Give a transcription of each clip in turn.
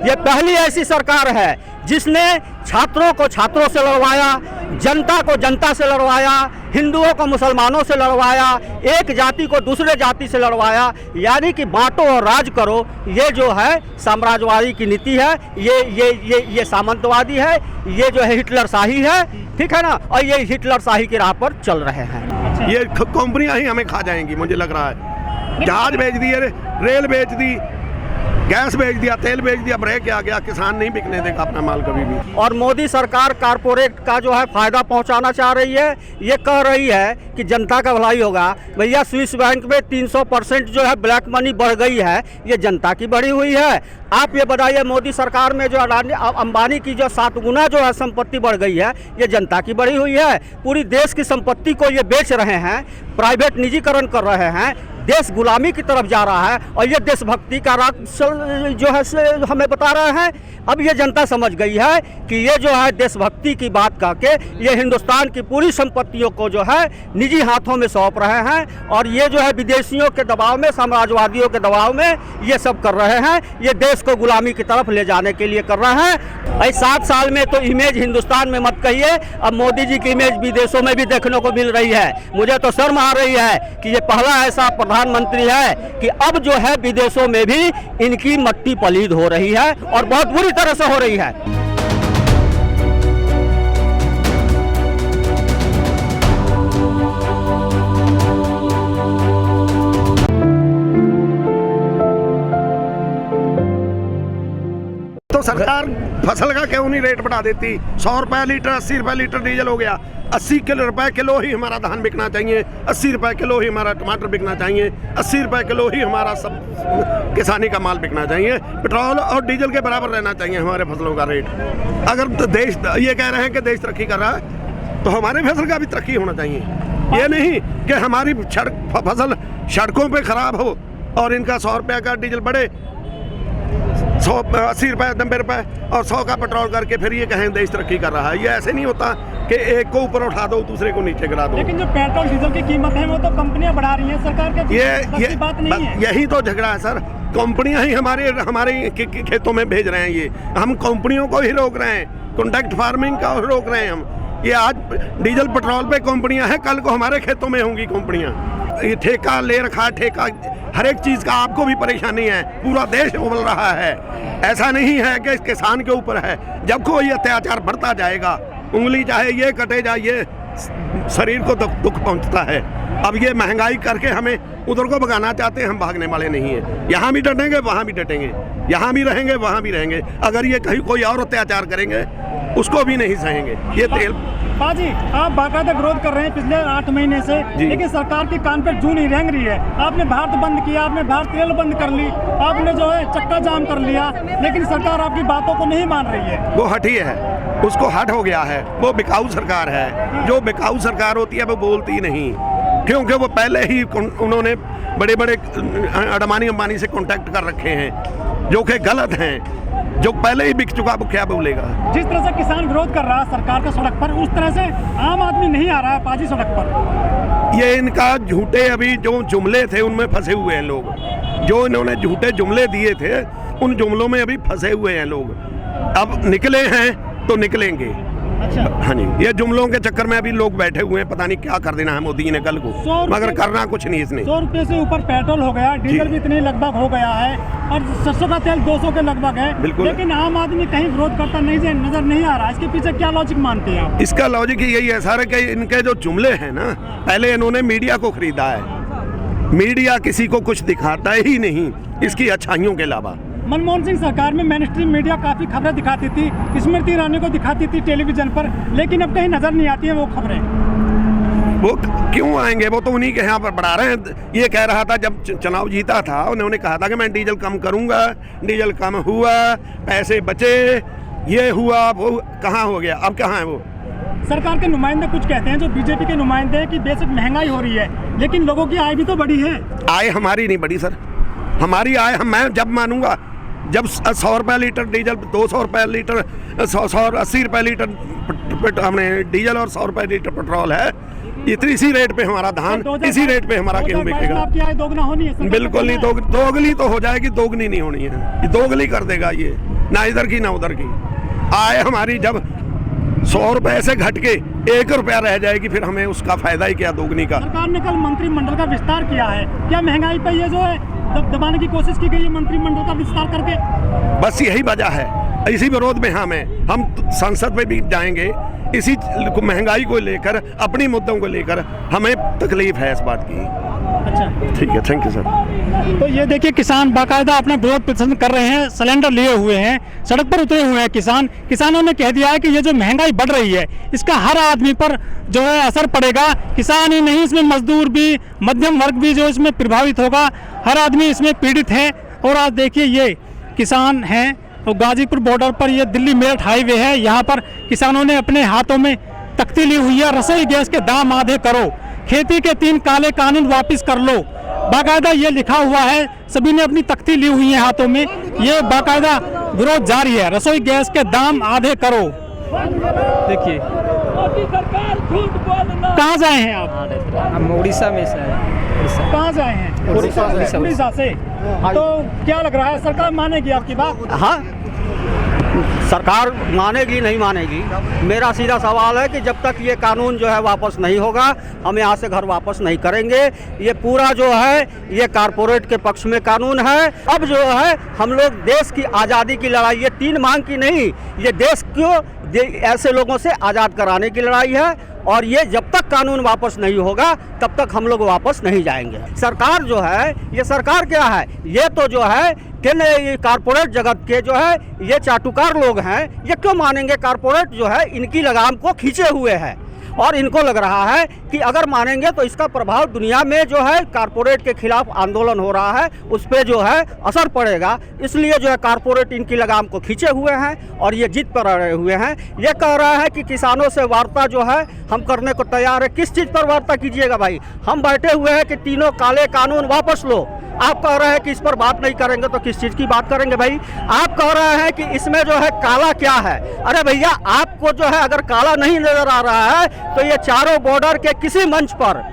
ये पहली ऐसी सरकार है जिसने छात्रों को छात्रों से लड़वाया, जनता को जनता से लड़वाया, हिंदुओं को मुसलमानों से लड़वाया, एक जाति को दूसरे जाति से लड़वाया। यानी कि बांटो और राज करो, ये जो है साम्राज्यवादी की नीति है, ये सामंतवादी है, ये जो है हिटलरशाही है, ठीक है ना। और ये हिटलरशाही की राह पर चल रहे हैं। ये कंपनियां ही हमें खा जाएंगी, मुझे लग रहा है। जहाज बेच दिए, रेल बेच दी, गैस बेच दिया, तेल बेच दिया, ब्रेक आ गया, किसान नहीं बिकने देगा अपना माल कभी भी। और मोदी सरकार कारपोरेट का जो है फायदा पहुंचाना चाह रही है। ये कह रही है कि जनता का भलाई होगा। भैया स्विस बैंक में 300% जो है ब्लैक मनी बढ़ गई है, ये जनता की बढ़ी हुई है। आप ये बताइए, मोदी सरकार में जो अंबानी की जो 7 गुना जो है संपत्ति बढ़ गई है, ये जनता की बढ़ी हुई है। पूरी देश की संपत्ति को ये बेच रहे हैं, प्राइवेट निजीकरण कर रहे हैं, देश गुलामी की तरफ जा रहा है। और ये देशभक्ति का राग जो है से हमें बता रहे हैं। अब ये जनता समझ गई है कि ये जो है देशभक्ति की बात करके ये हिंदुस्तान की पूरी संपत्तियों को जो है निजी हाथों में सौंप रहे हैं। और ये जो है विदेशियों के दबाव में, साम्राज्यवादियों के दबाव में ये सब कर रहे हैं। ये देश को गुलामी की तरफ ले जाने के लिए कर रहे हैं। भाई 7 साल में तो इमेज हिंदुस्तान में मत कहिए, अब मोदी जी की इमेज विदेशों में भी देखने को मिल रही है। मुझे तो शर्म आ रही है कि ये पहला ऐसा प्रधानमंत्री है कि अब जो है विदेशों में भी इनकी मट्टी पलीद हो रही है और बहुत बुरी तरह से हो रही है। तो सरकार फसल का क्यों नहीं रेट बढ़ा देती? 100 रुपए लीटर, 80 रुपए लीटर डीजल हो गया। 80 रुपए किलो ही हमारा धान बिकना चाहिए, 80 रुपए किलो ही हमारा टमाटर बिकना चाहिए, 80 रुपए किलो ही हमारा सब किसानी का माल बिकना चाहिए। पेट्रोल और डीजल के बराबर रहना चाहिए हमारे फसलों का रेट। अगर तो देश ये कह रहे हैं कि देश तरक्की कर रहा है, तो हमारे फसल का भी तरक्की होना चाहिए। ये नहीं कि हमारी फसल सड़कों पर खराब हो और इनका 100 रुपये का डीजल बढ़े, 80 रुपये, 90 रुपये और 100 का पेट्रोल करके फिर ये कहें देश तरक्की कर रहा है। ये ऐसे नहीं होता कि एक को ऊपर उठा दो, दूसरे को नीचे गिरा दो। लेकिन जो पेट्रोल डीजल की कीमत है वो तो कंपनियां बढ़ा रही हैं, सरकार के ये बात नहीं है। यही तो झगड़ा है सर। कंपनियां ही हमारे खेतों में भेज रहे हैं। ये हम कंपनियों को ही रोक रहे हैं, कॉन्ट्रैक्ट फार्मिंग का रोक रहे हैं हम। ये आज डीजल पेट्रोल पे कंपनियां हैं, कल को हमारे खेतों में होंगी कंपनियां। ये ठेका ले रखा है, ठेका हर एक चीज़ का आपको भी परेशानी है। पूरा देश उबल रहा है। ऐसा नहीं है कि किसान के ऊपर है। जब कोई अत्याचार बढ़ता जाएगा, उंगली चाहे ये कटे जाए, ये शरीर को दुख पहुंचता है। अब ये महंगाई करके हमें उधर को भगाना चाहते हैं, हम भागने वाले नहीं हैं। यहाँ भी डटेंगे, वहाँ भी डटेंगे, यहाँ भी रहेंगे, वहाँ भी रहेंगे। अगर ये कहीं कोई और अत्याचार करेंगे उसको भी नहीं सहेंगे। ये तेल बाजी आप बाकायदा विरोध कर रहे हैं पिछले 8 महीने से, लेकिन सरकार की कान पे जू नहीं रेंग रही है। आपने भारत बंद किया, आपने भारत तेल बंद कर ली, आपने जो है चक्का जाम कर लिया, लेकिन सरकार आपकी बातों को नहीं मान रही है। वो हटी है, उसको हट हो गया है। वो बिकाऊ सरकार है। जो बिकाऊ सरकार होती है वो बोलती नहीं, क्योंकि वो पहले ही उन्होंने बड़े बड़े अडानी अंबानी से कॉन्टैक्ट कर रखे हैं, जो कि गलत हैं। जो पहले ही बिक चुका वो क्या बोलेगा? जिस तरह से किसान विरोध कर रहा है सरकार का सड़क पर, उस तरह से आम आदमी नहीं आ रहा है पाजी सड़क पर। ये इनका झूठे अभी जो जुमले थे उनमें फंसे हुए हैं लोग। जो इन्होंने झूठे जुमले दिए थे उन जुमलों में अभी फंसे हुए हैं लोग। अब निकले हैं तो निकलेंगे। अच्छा। हाँ जी, ये जुमलों के चक्कर में अभी लोग बैठे हुए हैं। पता नहीं क्या कर देना है मोदी ने कल को, मगर करना कुछ नहीं इसने। 100 रुपये से ऊपर पेट्रोल हो गया, डीजल भी इतने लगभग हो गया है, और सरसों का तेल 200 के लगभग है। बिल्कुल। लेकिन आम आदमी कहीं विरोध करता नहीं नजर नहीं आ रहा। इसके पीछे क्या लॉजिक मानते हैं आप? इसका लॉजिक यही है सर कि इनके जो जुमले हैं ना, पहले इन्होंने मीडिया को खरीदा है। मीडिया किसी को कुछ दिखाता ही नहीं इसकी अच्छाइयों के अलावा। मनमोहन सिंह सरकार में मेन स्ट्रीम मीडिया काफी खबरें दिखाती थी, स्मृति ईरानी को दिखाती थी टेलीविजन पर, लेकिन अब कहीं नजर नहीं आती है वो खबरें। वो क्यों आएंगे? वो तो उन्हीं के यहाँ पर बढ़ा रहे हैं। ये कह रहा था जब चुनाव जीता था, उन्होंने कहा था कि मैं डीजल कम करूंगा, डीजल कम हुआ, पैसे बचे, ये हुआ, वो कहाँ हो गया? अब कहाँ है वो? सरकार के नुमाइंदे कुछ कहते हैं, जो बीजेपी के नुमाइंदे हैं, कि बेशक महंगाई हो रही है, लेकिन लोगों की आय भी तो बढ़ी है। आय हमारी नहीं बढ़ी सर। हमारी आय मैं जब मानूंगा जब 100 रुपये लीटर डीजल, 200 रुपये लीटर, 80 रुपये लीटर हमने डीजल और 100 रुपये लीटर पेट्रोल है। इसी रेट पे हमारा धान, इसी रेट पे हमारा गेहूँ बिकेगा। आपकी आय दोगुना होनी है? बिल्कुल नहीं, दोगुनी तो हो जाएगी, दोगुनी नहीं होनी है। ये दोगुनी कर देगा ये। ना इधर की ना उधर की। आय हमारी जब 100 रुपए से घट के 1 रुपया रह जाएगी, फिर हमें उसका फायदा ही क्या दोगुनी का। सरकार ने कल मंत्रिमंडल का विस्तार किया है, क्या महंगाई पे ये जो है दबाने की कोशिश की गई है मंत्रिमंडल का विस्तार करके? बस यही वजह है, इसी विरोध में हम संसद में भी जाएंगे, इसी महंगाई को लेकर, अपनी मुद्दों को लेकर हमें तकलीफ है इस बात की। अच्छा, ठीक है, थैंक यू सर। तो ये देखिए किसान बाकायदा अपना विरोध प्रदर्शन कर रहे हैं, सिलेंडर लिए हुए हैं, सड़क पर उतरे हुए हैं किसानों ने कह दिया है कि ये जो महंगाई बढ़ रही है इसका हर आदमी पर जो है असर पड़ेगा। किसान ही नहीं, इसमें मजदूर भी, मध्यम वर्ग भी जो इसमें प्रभावित होगा, हर आदमी इसमें पीड़ित है। और आज देखिए ये किसान हैं और गाजीपुर बॉर्डर पर ये दिल्ली मेरठ हाईवे है, यहाँ पर किसानों ने अपने हाथों में तख्ती ली हुई है, रसोई गैस के दाम आधे करो, खेती के 3 काले कानून वापस कर लो, बाकायदा ये लिखा हुआ है। सभी ने अपनी तख्ती ली हुई है हाथों में, ये बाकायदा विरोध जारी है। रसोई गैस के दाम आधे करो। देखिए कहाँ से आए हैं आप? हम उड़ीसा में से हैं। कहाँ से आए हैं? उड़ीसा से। तो क्या लग रहा है, सरकार मानेगी आपकी बात? हाँ, सरकार मानेगी नहीं मानेगी, मेरा सीधा सवाल है कि जब तक ये कानून जो है वापस नहीं होगा, हम यहाँ से घर वापस नहीं करेंगे। ये पूरा जो है ये कारपोरेट के पक्ष में कानून है। अब जो है हम लोग देश की आज़ादी की लड़ाई, ये 3 मांग की नहीं, ये देश को ऐसे लोगों से आज़ाद कराने की लड़ाई है। और ये जब तक कानून वापस नहीं होगा तब तक हम लोग वापस नहीं जाएंगे। सरकार जो है, ये सरकार क्या है, ये तो जो है कि कारपोरेट जगत के जो है ये चाटुकार लोग हैं, ये क्यों मानेंगे? कारपोरेट जो है इनकी लगाम को खींचे हुए है और इनको लग रहा है कि अगर मानेंगे तो इसका प्रभाव दुनिया में जो है कारपोरेट के खिलाफ आंदोलन हो रहा है उस पर जो है असर पड़ेगा। इसलिए जो है कारपोरेट इनकी लगाम को खींचे हुए हैं और ये जिद पर अड़े हुए हैं। ये कह रहा है कि किसानों से वार्ता जो है हम करने को तैयार है। किस चीज़ पर वार्ता कीजिएगा भाई? हम बैठे हुए हैं कि 3 काले कानून वापस लो। आप कह रहे हैं कि इस पर बात नहीं करेंगे तो किस चीज़ की बात करेंगे भाई? आप कह रहे हैं कि इसमें जो है काला क्या है? अरे भैया, आपको जो है अगर काला नहीं नजर आ रहा है तो ये चारों बॉर्डर के किसी मंच पर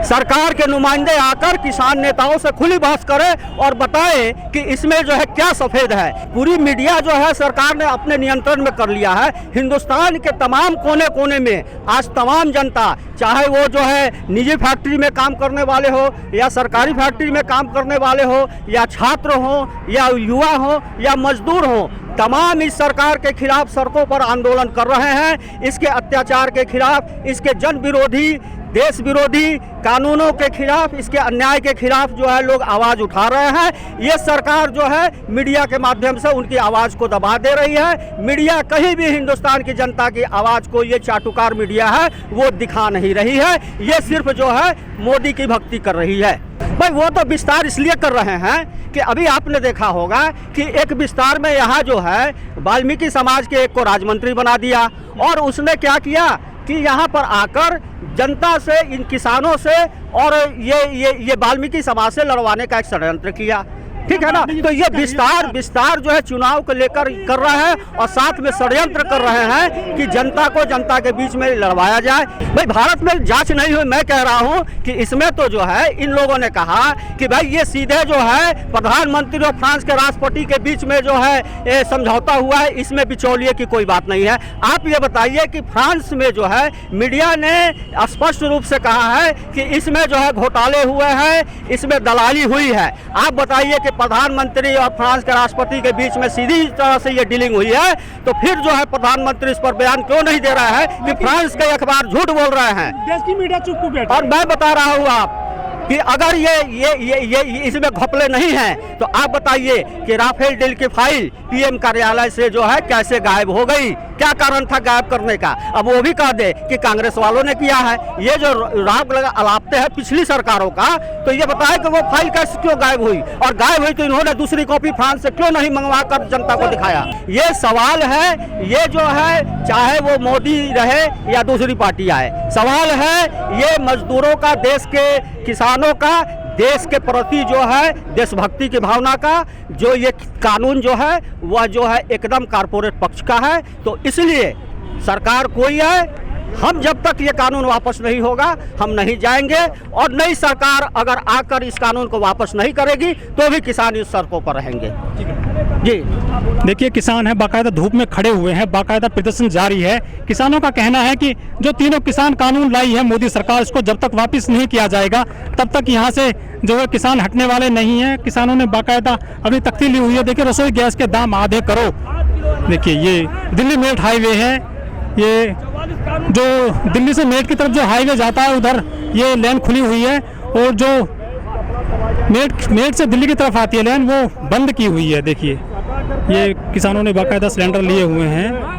सरकार के नुमाइंदे आकर किसान नेताओं से खुली बहस करें और बताएं कि इसमें जो है क्या सफ़ेद है। पूरी मीडिया जो है सरकार ने अपने नियंत्रण में कर लिया है। हिंदुस्तान के तमाम कोने कोने में आज तमाम जनता, चाहे वो जो है निजी फैक्ट्री में काम करने वाले हो या सरकारी फैक्ट्री में काम करने वाले हो या छात्र हो या युवा हो या मजदूर हो, तमाम इस सरकार के खिलाफ सड़कों पर आंदोलन कर रहे हैं। इसके अत्याचार के खिलाफ, इसके जन विरोधी, देश विरोधी कानूनों के खिलाफ, इसके अन्याय के खिलाफ जो है लोग आवाज़ उठा रहे हैं। ये सरकार जो है मीडिया के माध्यम से उनकी आवाज़ को दबा दे रही है। मीडिया कहीं भी हिंदुस्तान की जनता की आवाज़ को, ये चाटुकार मीडिया है वो दिखा नहीं रही है। ये सिर्फ जो है मोदी की भक्ति कर रही है। भाई वो तो विस्तार इसलिए कर रहे हैं कि अभी आपने देखा होगा कि एक विस्तार में यहाँ जो है वाल्मीकि समाज के एक को राज्य बना दिया और उसने क्या किया कि यहाँ पर आकर जनता से, इन किसानों से और ये वाल्मीकि समाज से लड़वाने का एक षड्यंत्र किया। ठीक है ना? तो ये विस्तार जो है चुनाव को लेकर कर रहा है और साथ में षड्यंत्र कर रहे हैं कि जनता को जनता के बीच में लड़वाया जाए। भाई भारत में जांच नहीं हुई, मैं कह रहा हूं कि इसमें तो जो है इन लोगों ने कहा कि भाई ये सीधे जो है प्रधानमंत्री और फ्रांस के राष्ट्रपति के बीच में जो है समझौता हुआ है, इसमें बिचौलिए की कोई बात नहीं है। आप ये बताइए कि फ्रांस में जो है मीडिया ने स्पष्ट रूप से कहा है कि इसमें जो है घोटाले हुए हैं, इसमें दलाली हुई है। आप बताइए कि प्रधानमंत्री और फ्रांस के राष्ट्रपति के बीच में सीधी तरह से ये डीलिंग हुई है, तो फिर जो है प्रधानमंत्री इस पर बयान क्यों नहीं दे रहा है कि फ्रांस के अखबार झूठ बोल रहे हैं? देश की मीडिया चुप को बैठी। और मैं बता रहा हूँ आप कि अगर ये इसमें घपले नहीं हैं तो आप बताइए कि राफेल डील की फाइल पीएम कार्यालय से जो है कैसे गायब हो गई? क्या कारण था गायब करने का? अब वो भी कह दे कि कांग्रेस वालों ने किया है। ये जो राग अलापते हैं पिछली सरकारों का, तो ये बताए कि वो फाइल कैसे क्यों गायब हुई, और गायब हुई तो इन्होंने दूसरी कॉपी फ्रांस से क्यों नहीं मंगवा कर जनता को दिखाया? ये सवाल है। ये जो है चाहे वो मोदी रहे या दूसरी पार्टी आए, सवाल है ये मजदूरों का, देश के किसानों का, देश के प्रति जो है देशभक्ति की भावना का, जो ये कानून जो है वह जो है एकदम कारपोरेट पक्ष का है। तो इसलिए सरकार कोई है, हम जब तक ये कानून वापस नहीं होगा हम नहीं जाएंगे, और नई सरकार अगर आकर इस कानून को वापस नहीं करेगी तो भी किसान इस सड़कों पर रहेंगे। जी देखिए, किसान है बाकायदा धूप में खड़े हुए हैं, बाकायदा प्रदर्शन जारी है। किसानों का कहना है कि जो तीनों किसान कानून लाई है मोदी सरकार, इसको जब तक वापस नहीं किया जाएगा तब तक यहाँ से जो है किसान हटने वाले नहीं हैं। किसानों ने बाकायदा अपनी तख्ती ली हुई है। देखिए, रसोई गैस के दाम आधे करो। देखिए, ये दिल्ली मेरठ हाईवे है, ये जो दिल्ली से मेरठ की तरफ जो हाईवे जाता है उधर ये लेन खुली हुई है, और जो मेरठ से दिल्ली की तरफ आती है लेन वो बंद की हुई है। देखिए, ये किसानों ने बाकायदा सिलेंडर लिए हुए हैं।